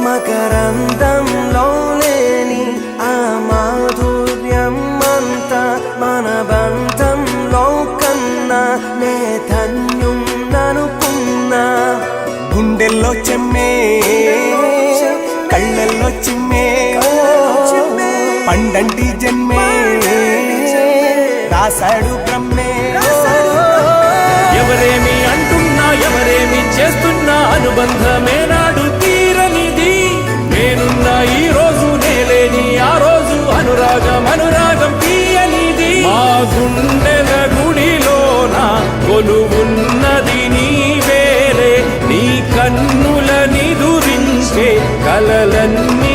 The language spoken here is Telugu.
మకరందంలో లేని ఆ మాధుర్యం అంతా మన బంధంలో కన్నా నే ధన్యున్ననుకున్నా. గుండెల్లో చెమ్మే కళ్ళల్లో చిమ్మే పండంటి జన్మే రాశాడు బ్రహ్మే. ఎవరేమి అంటున్నా ఎవరేమి చేస్తున్నా అనుబంధమే నాడు తీరనిది. నేనున్న ఈ రోజు నేలేని ఆ రోజు అనురాగం తీయనిది. మా గుండెల గుడిలోన కొలువున్నది నీవేలే. నీ కన్నుల నిదురించే కలలన్నీ